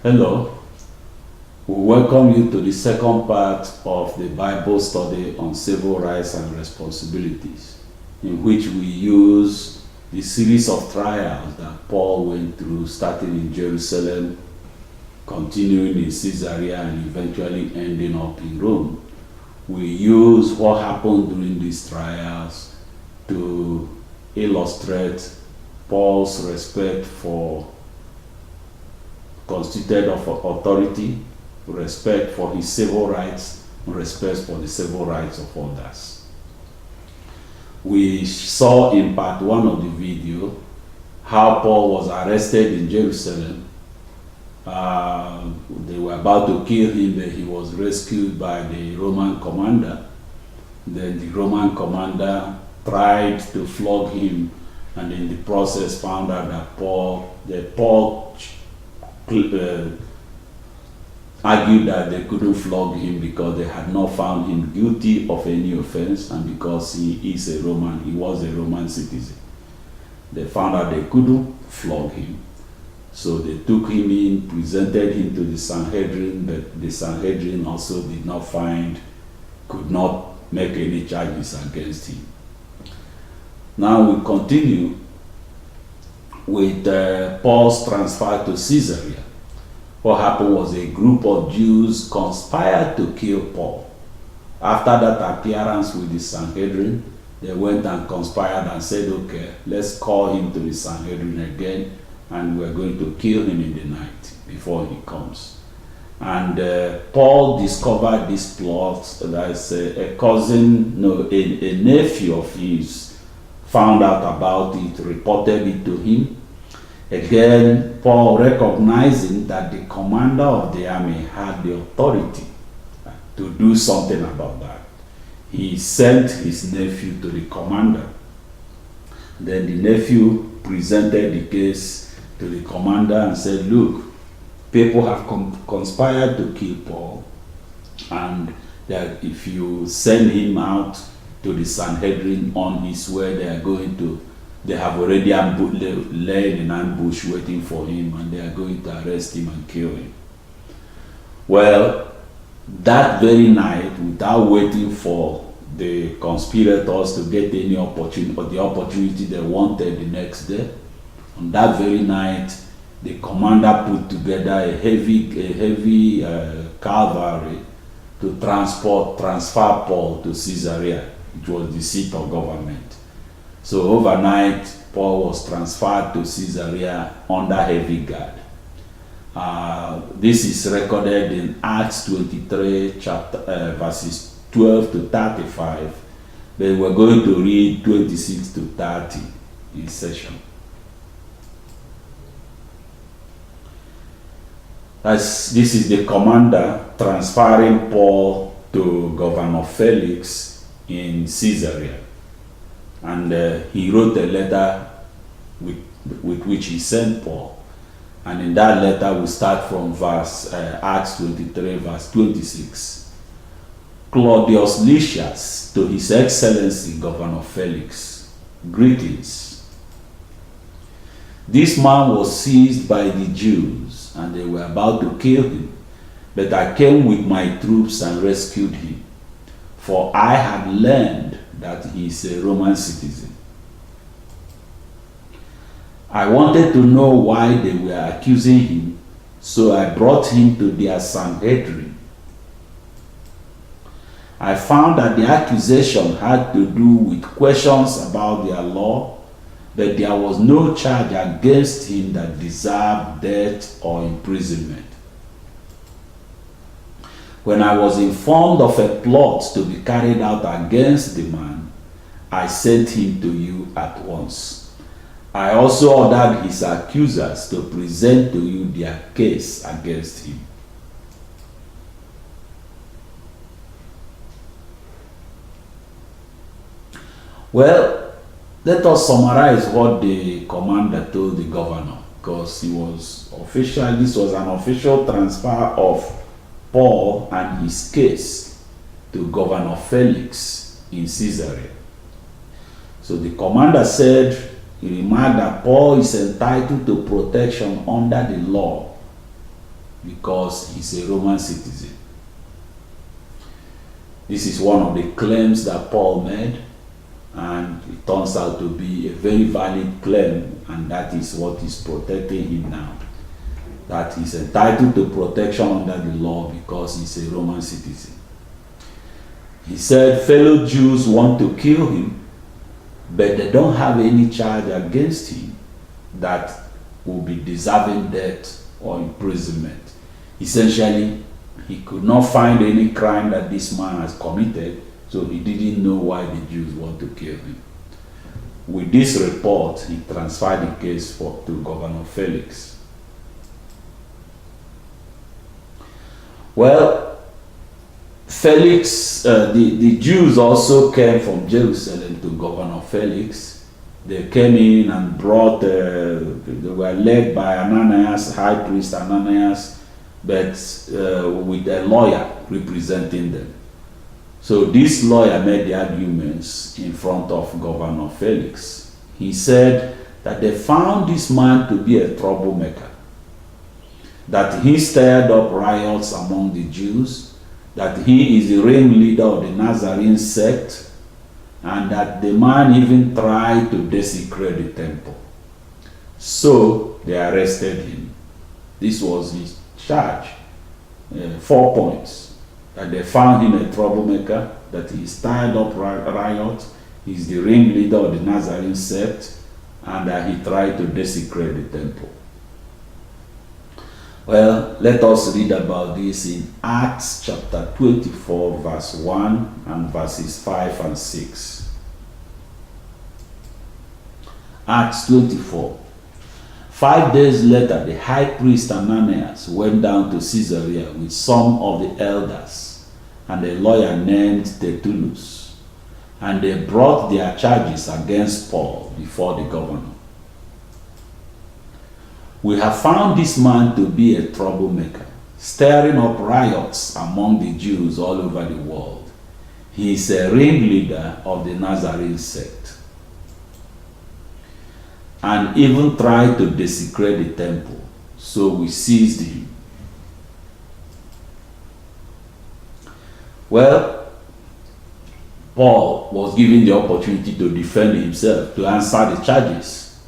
Hello, we welcome you to the second part of the Bible study on civil rights and responsibilities, in which we use the series of trials that Paul went through, starting in Jerusalem, continuing in Caesarea, and eventually ending up in Rome. We use what happened during these trials to illustrate Paul's respect for constituted authority, respect for his civil rights, and respect for the civil rights of others. We saw in part one of the video how Paul was arrested in Jerusalem. They were about to kill him, but he was rescued by the Roman commander. Then the Roman commander tried to flog him, and in the process found out that Paul argued that they couldn't flog him because they had not found him guilty of any offense, and because he was a Roman citizen. They found out they couldn't flog him. So they took him in, presented him to the Sanhedrin, but the Sanhedrin also could not make any charges against him. Now we continue with Paul's transfer to Caesarea. What happened was a group of Jews conspired to kill Paul. After that appearance with the Sanhedrin, they went and conspired and said, okay, let's call him to the Sanhedrin again, and we're going to kill him in the night before he comes. And Paul discovered this plot. That's a nephew of his found out about it, reported it to him. Again, Paul, recognizing that the commander of the army had the authority to do something about that, he sent his nephew to the commander. Then the nephew presented the case to the commander and said, look, people have conspired to kill Paul, and that if you send him out to the Sanhedrin on his way, they have already laid an ambush waiting for him, and they are going to arrest him and kill him. Well, that very night, without waiting for the conspirators to get any opportunity or the opportunity they wanted the next day, on that very night, the commander put together a heavy cavalry to transfer Paul to Caesarea, which was the seat of government. So overnight, Paul was transferred to Caesarea under heavy guard. This is recorded in Acts 23, verses 12 to 35. But we're going to read 26 to 30 in session. This is the commander transferring Paul to Governor Felix in Caesarea. And he wrote a letter with which he sent Paul. And in that letter, we start from Acts 23, verse 26. Claudius Lysias, to His Excellency Governor Felix, greetings. This man was seized by the Jews, and they were about to kill him. But I came with my troops and rescued him, for I had learned that he is a Roman citizen. I wanted to know why they were accusing him, so I brought him to their Sanhedrin. I found that the accusation had to do with questions about their law, but there was no charge against him that deserved death or imprisonment. When I was informed of a plot to be carried out against the man, I sent him to you at once. I also ordered his accusers to present to you their case against him. Well, let us summarize what the commander told the governor, because this was an official transfer of Paul and his case to Governor Felix in Caesarea. So the commander said, he remarked that Paul is entitled to protection under the law because he's a Roman citizen. This is one of the claims that Paul made, and it turns out to be a very valid claim, and that is what is protecting him now. That he's entitled to protection under the law because he's a Roman citizen. He said fellow Jews want to kill him, but they don't have any charge against him that will be deserving death or imprisonment. Essentially, he could not find any crime that this man has committed, so he didn't know why the Jews want to kill him. With this report, he transferred the case to Governor Felix. Well, Felix, the Jews also came from Jerusalem to Governor Felix. They came in and brought, they were led by Ananias, high priest Ananias, but with a lawyer representing them. So this lawyer made the arguments in front of Governor Felix. He said that they found this man to be a troublemaker, that he stirred up riots among the Jews, that he is the ringleader of the Nazarene sect, and that the man even tried to desecrate the temple. So they arrested him. This was his charge. 4 points. That they found him a troublemaker, that he stirred up riots, he's the ringleader of the Nazarene sect, and that he tried to desecrate the temple. Well, let us read about this in Acts chapter 24, verse 1 and verses 5 and 6. Acts 24. 5 days later, the high priest Ananias went down to Caesarea with some of the elders and a lawyer named Tertullus, and they brought their charges against Paul before the governor. We have found this man to be a troublemaker, stirring up riots among the Jews all over the world. He is a ringleader of the Nazarene sect, and even tried to desecrate the temple. So we seized him. Well, Paul was given the opportunity to defend himself, to answer the charges.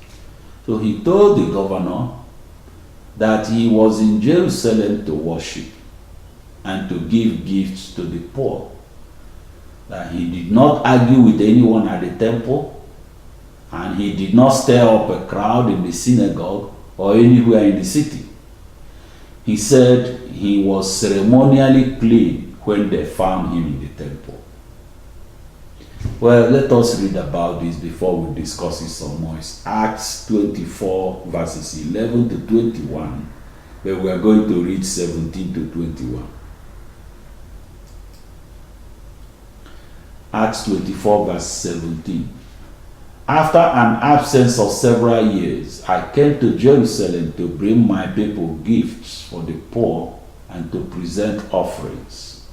So he told the governor that he was in Jerusalem to worship and to give gifts to the poor, that he did not argue with anyone at the temple, and he did not stir up a crowd in the synagogue or anywhere in the city. He said he was ceremonially clean when they found him in the temple. Well, let us read about this before we discuss it some more. It's Acts 24, verses 11 to 21, but we are going to read 17 to 21. Acts 24, verse 17. After an absence of several years, I came to Jerusalem to bring my people gifts for the poor and to present offerings.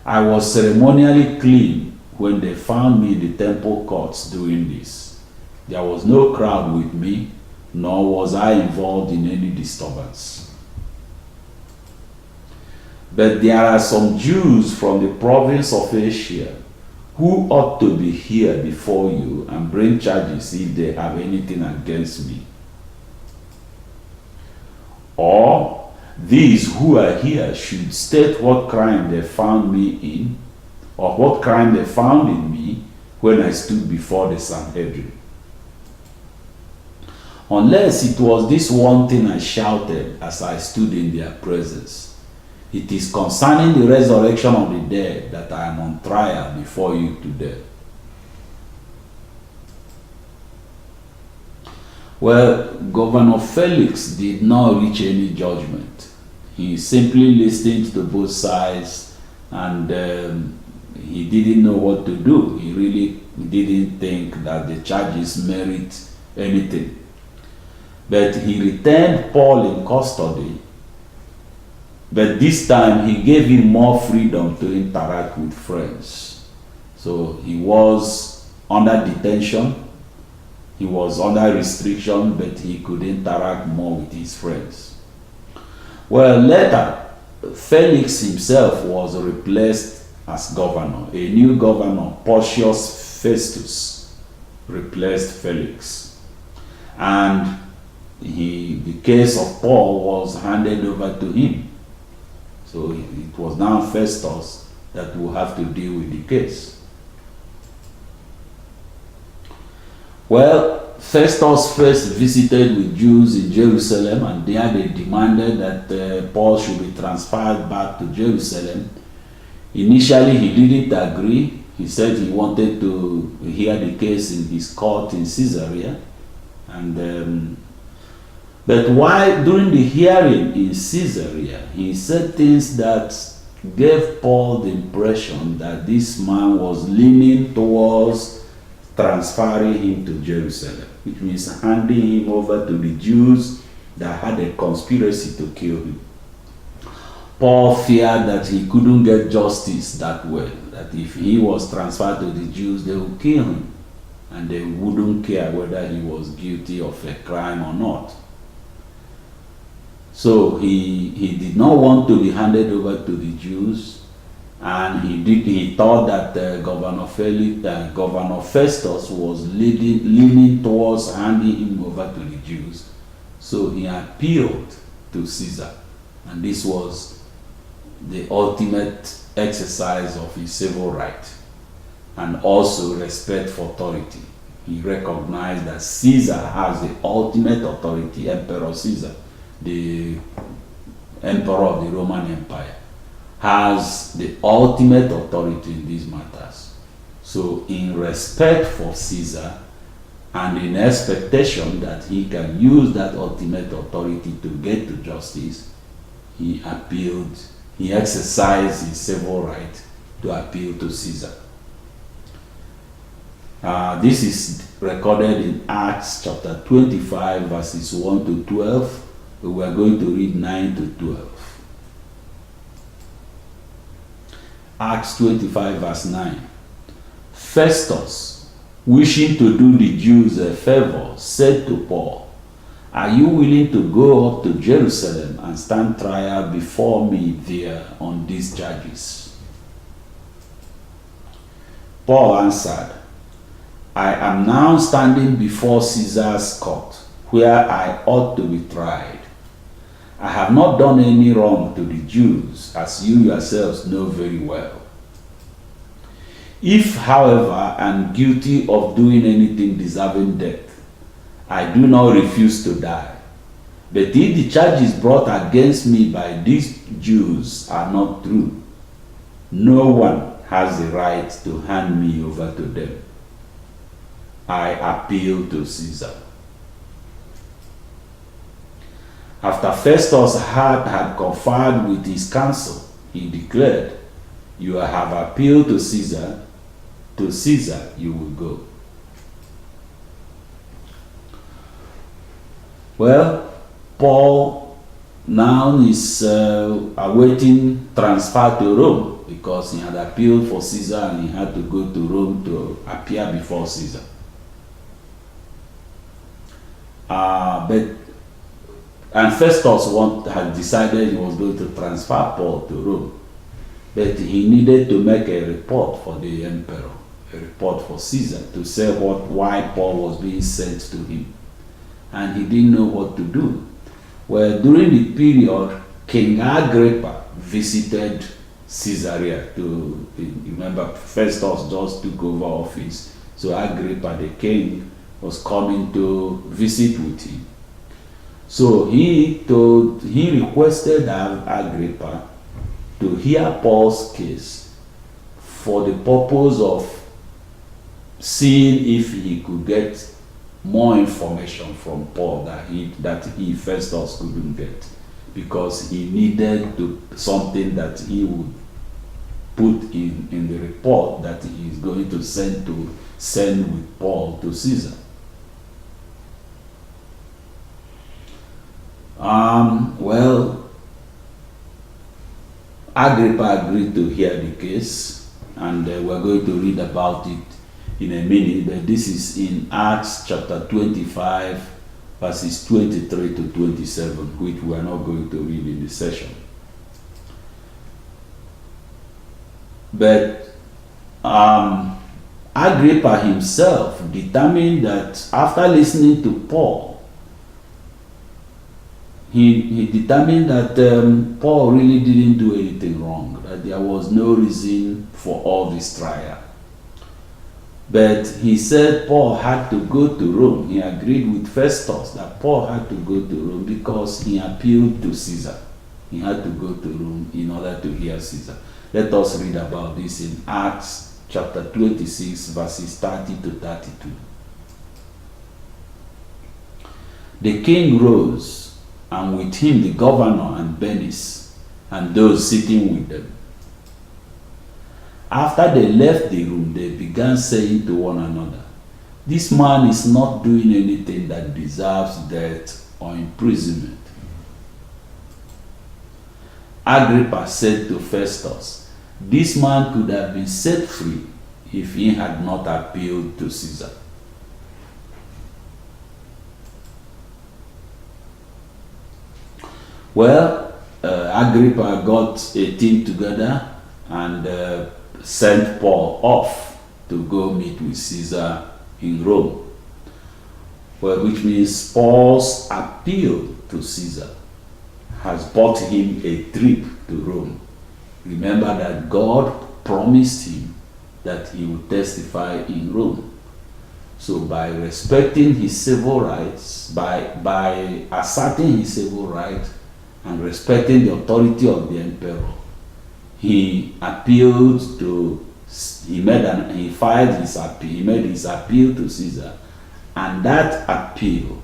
I was ceremonially clean when they found me in the temple courts doing this. There was no crowd with me, nor was I involved in any disturbance. But there are some Jews from the province of Asia who ought to be here before you and bring charges if they have anything against me. Or these who are here should state what crime they found me in, or what crime they found in me when I stood before the Sanhedrin. Unless it was this one thing I shouted as I stood in their presence, it is concerning the resurrection of the dead that I am on trial before you today. Well, Governor Felix did not reach any judgment. He simply listened to both sides, and he didn't know what to do. He really didn't think that the charges merit anything. But he retained Paul in custody, but this time he gave him more freedom to interact with friends. So he was under detention, he was under restriction, but he could interact more with his friends. Well, later, Felix himself was replaced as governor. A new governor, Porcius Festus, replaced Felix. And the case of Paul was handed over to him. So it was now Festus that will have to deal with the case. Well, Festus first visited with Jews in Jerusalem, and there they demanded that Paul should be transferred back to Jerusalem. Initially, he didn't agree. He said he wanted to hear the case in his court in Caesarea. But while during the hearing in Caesarea, he said things that gave Paul the impression that this man was leaning towards transferring him to Jerusalem, which means handing him over to the Jews that had a conspiracy to kill him. Paul feared that he couldn't get justice that way, that if he was transferred to the Jews, they would kill him, and they wouldn't care whether he was guilty of a crime or not. So he did not want to be handed over to the Jews, and he thought that Governor Festus was leaning towards handing him over to the Jews. So he appealed to Caesar, and this was the ultimate exercise of his civil right, and also respect for authority. He recognized that Caesar has the ultimate authority. Emperor Caesar, the emperor of the Roman Empire, has the ultimate authority in these matters. So in respect for Caesar and in expectation that he can use that ultimate authority to get to justice, he exercised his civil right to appeal to Caesar. This is recorded in Acts chapter 25 verses 1 to 12. We are going to read 9 to 12. Acts 25 verse 9. Festus, wishing to do the Jews a favor, said to Paul, "Are you willing to go up to Jerusalem and stand trial before me there on these charges?" Paul answered, "I am now standing before Caesar's court, where I ought to be tried. I have not done any wrong to the Jews, as you yourselves know very well. If, however, I am guilty of doing anything deserving death, I do not refuse to die. But if the charges brought against me by these Jews are not true, no one has the right to hand me over to them. I appeal to Caesar." After Festus had conferred with his council, he declared, "You have appealed to Caesar you will go." Well, Paul now is awaiting transfer to Rome, because he had appealed for Caesar and he had to go to Rome to appear before Caesar. And Festus had decided he was going to transfer Paul to Rome. But he needed to make a report for the emperor, a report for Caesar, to say why Paul was being sent to him. And he didn't know what to do. Well, during the period, King Agrippa visited Caesarea you remember, Festus just took over office. So Agrippa, the king, was coming to visit with him. So he requested Agrippa to hear Paul's case for the purpose of seeing if he could get more information from Paul that he Festus couldn't get, because he needed something that he would put in the report that he is going to send with Paul to Caesar. Well, Agrippa agreed to hear the case, and we're going to read about it in a minute, but this is in Acts chapter 25 verses 23 to 27, which we are not going to read in this session. But Agrippa himself determined that after listening to Paul, he determined that Paul really didn't do anything wrong, that there was no reason for all this trial. But he said Paul had to go to Rome. He agreed with Festus that Paul had to go to Rome because he appealed to Caesar. He had to go to Rome in order to hear Caesar. Let us read about this in Acts chapter 26, verses 30 to 32. The king rose, and with him the governor and Bernice, and those sitting with them. After they left the room, they began saying to one another, "This man is not doing anything that deserves death or imprisonment." Agrippa said to Festus, "This man could have been set free if he had not appealed to Caesar." Well, Agrippa got a team together and sent Paul off to go meet with Caesar in Rome. Well, which means Paul's appeal to Caesar has bought him a trip to Rome. Remember that God promised him that he would testify in Rome. So by respecting his civil rights, by asserting his civil rights and respecting the authority of the emperor, he appealed to, he made his appeal to Caesar, and that appeal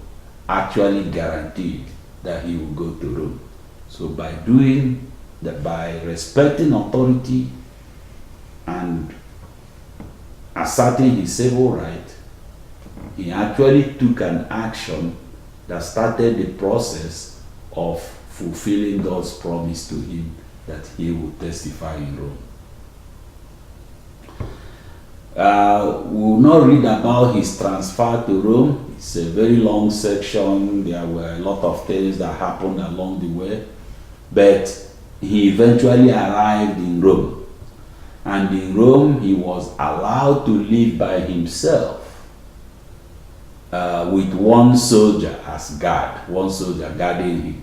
actually guaranteed that he would go to Rome. So by doing that, by respecting authority and asserting his civil right, he actually took an action that started the process of fulfilling God's promise to him that he would testify in Rome. We will not read about his transfer to Rome. It's a very long section. There were a lot of things that happened along the way. But he eventually arrived in Rome. And in Rome, he was allowed to live by himself with one soldier as guard, one soldier guarding him.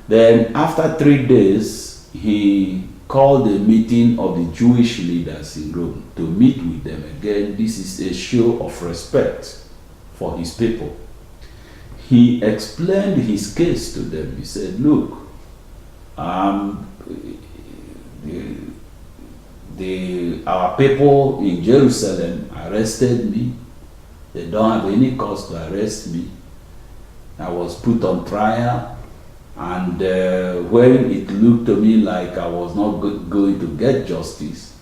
Then after 3 days, he called a meeting of the Jewish leaders in Rome to meet with them. Again, this is a show of respect for his people. He explained his case to them. He said, "Look, our people in Jerusalem arrested me. They don't have any cause to arrest me. I was put on trial. And when it looked to me like I was not going to get justice,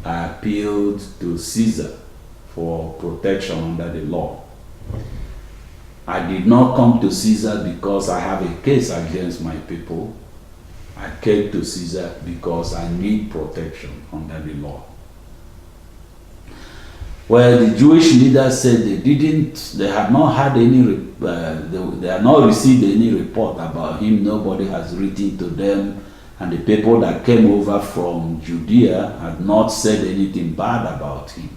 I appealed to Caesar for protection under the law. I did not come to Caesar because I have a case against my people. I came to Caesar because I need protection under the law." Well, the Jewish leaders said they had not had any, they had not received any report about him. Nobody has written to them, and the people that came over from Judea had not said anything bad about him.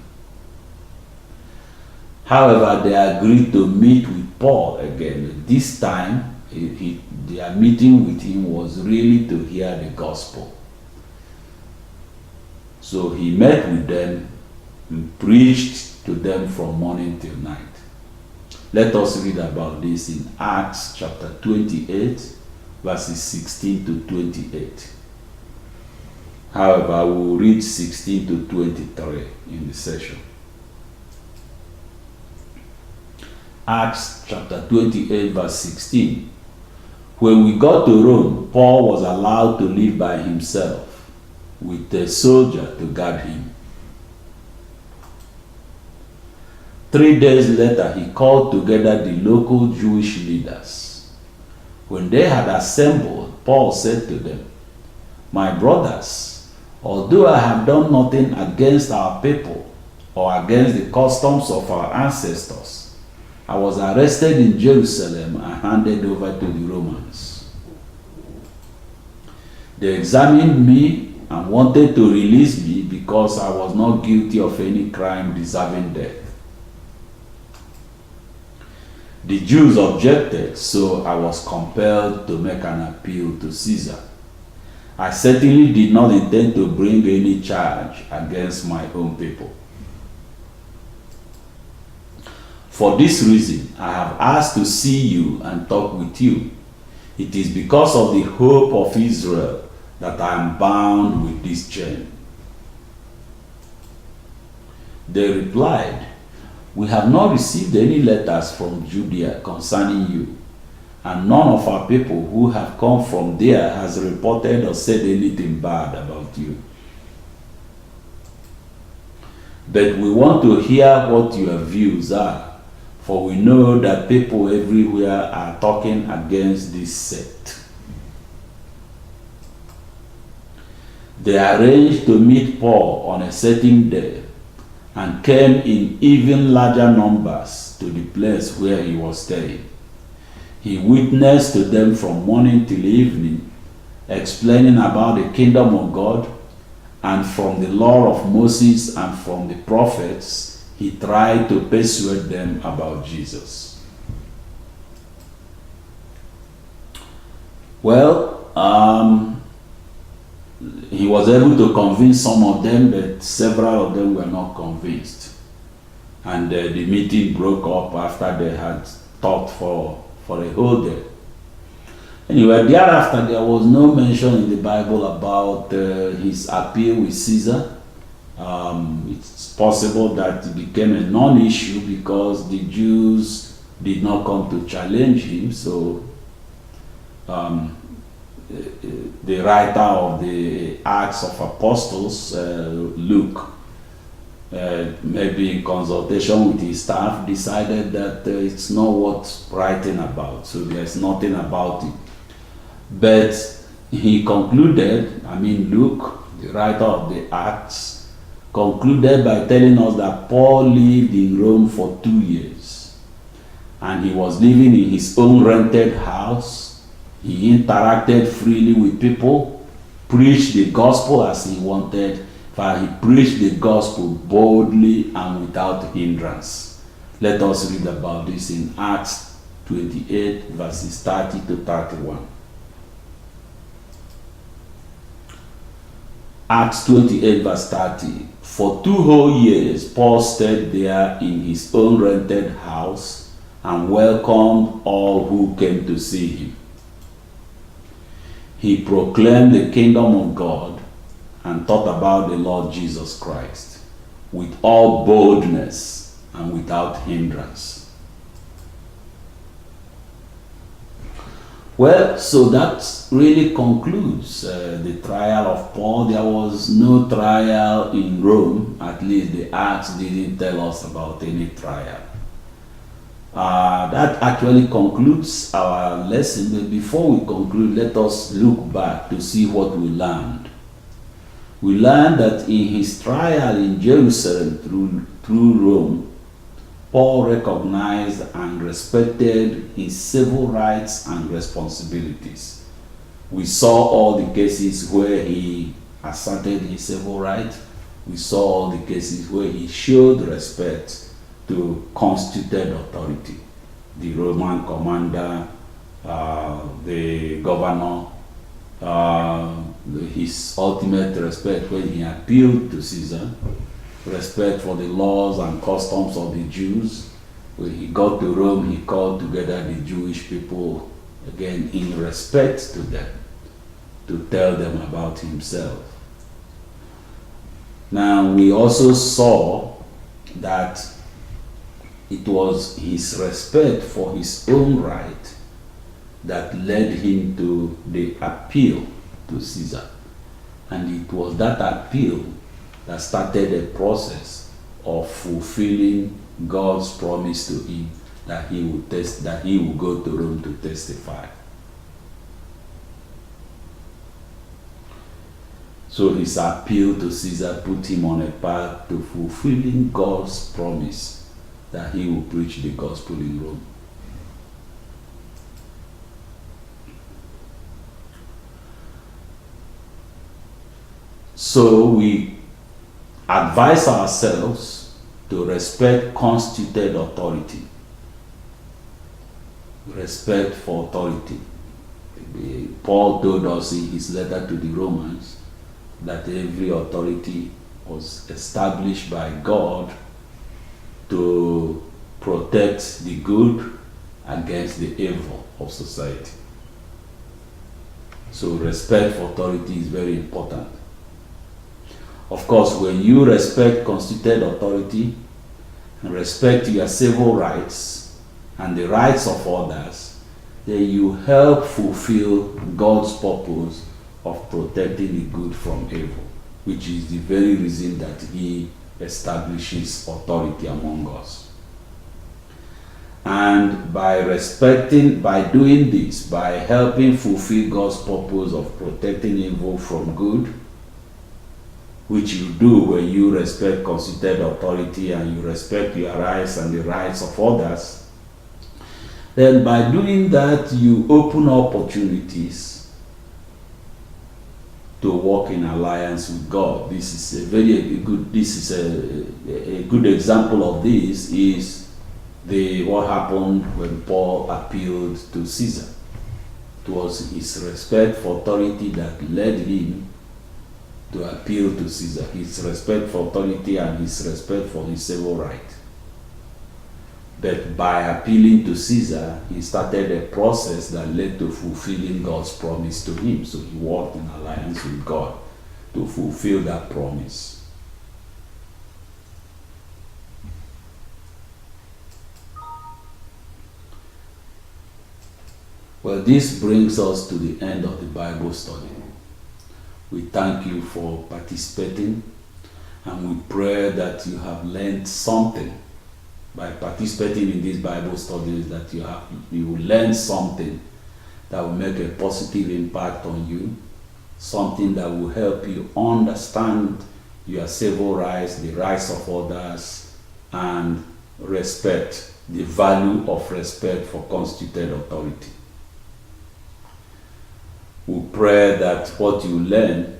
However, they agreed to meet with Paul again. This time, their meeting with him was really to hear the gospel. So he met with them and preached to them from morning till night. Let us read about this in Acts chapter 28, verses 16 to 28. However, we will read 16 to 23 in the session. Acts chapter 28, verse 16. When we got to Rome, Paul was allowed to live by himself with a soldier to guard him. 3 days later, he called together the local Jewish leaders. When they had assembled, Paul said to them, "My brothers, although I have done nothing against our people or against the customs of our ancestors, I was arrested in Jerusalem and handed over to the Romans. They examined me and wanted to release me because I was not guilty of any crime deserving death. The Jews objected, so I was compelled to make an appeal to Caesar. I certainly did not intend to bring any charge against my own people. For this reason, I have asked to see you and talk with you. It is because of the hope of Israel that I am bound with this chain. They replied, we have not received any letters from Judea concerning you, and none of our people who have come from there has reported or said anything bad about you. But we want to hear what your views are, for we know that people everywhere are talking against this sect. They arranged to meet Paul on a certain day and came in even larger numbers to the place where he was staying. He witnessed to them from morning till evening, explaining about the kingdom of God, and from the law of Moses and from the prophets, he tried to persuade them about Jesus. Well, he was able to convince some of them, but several of them were not convinced. And the meeting broke up after they had talked for a whole day. Anyway, thereafter, there was no mention in the Bible about his appeal with Caesar. It's possible that it became a non-issue because the Jews did not come to challenge him. So the writer of the Acts of Apostles, Luke, maybe in consultation with his staff, decided that it's not worth writing about, so there's nothing about it. But he concluded, Luke, the writer of the Acts, concluded by telling us that Paul lived in Rome for 2 years, and he was living in his own rented house. He interacted freely with people, preached the gospel as he wanted, but he preached the gospel boldly and without hindrance. Let us read about this in Acts 28, verses 30 to 31. Acts 28, verse 30. For 2 whole years, Paul stayed there in his own rented house and welcomed all who came to see him. He proclaimed the kingdom of God and taught about the Lord Jesus Christ with all boldness and without hindrance. Well, so that really concludes the trial of Paul. There was no trial in Rome, at least the Acts didn't tell us about any trial. That actually concludes our lesson, but before we conclude, let us look back to see what we learned. We learned that in his trial in Jerusalem through Rome, Paul recognized and respected his civil rights and responsibilities. We saw all the cases where he asserted his civil rights. We saw all the cases where he showed respect to constituted authority, the Roman commander, the governor, his ultimate respect when he appealed to Caesar, respect for the laws and customs of the Jews. When he got to Rome, he called together the Jewish people, again in respect to them, to tell them about himself. Now, we also saw that it was his respect for his own right that led him to the appeal to Caesar. And it was that appeal that started a process of fulfilling God's promise to him that he would go to Rome to testify. So his appeal to Caesar put him on a path to fulfilling God's promise that he will preach the gospel in Rome. So we advise ourselves to respect constituted authority. Respect for authority. Paul told us in his letter to the Romans that every authority was established by God to protect the good against the evil of society. So respect for authority is very important. Of course, when you respect constituted authority and respect your civil rights and the rights of others, then you help fulfill God's purpose of protecting the good from evil, which is the very reason that he establishes authority among us. And by doing this, by helping fulfill God's purpose of protecting evil from good, which you do when you respect constituted authority and you respect your rights and the rights of others, then by doing that you open opportunities to walk in alliance with God. This is a good example of this is what happened when Paul appealed to Caesar. It was his respect for authority that led him to appeal to Caesar, his respect for authority and his respect for his civil right. But by appealing to Caesar, he started a process that led to fulfilling God's promise to him. So he walked in alliance with God to fulfill that promise. Well, this brings us to the end of the Bible study. We thank you for participating, and we pray that you have learned something by participating in these Bible studies, that you will learn something that will make a positive impact on you, something that will help you understand your civil rights, the rights of others, and respect, the value of respect for constituted authority. We pray that what you learn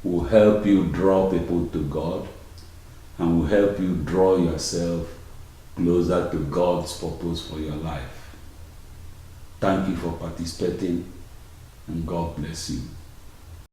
will help you draw people to God and will help you draw yourself closer to God's purpose for your life. Thank you for participating, and God bless you.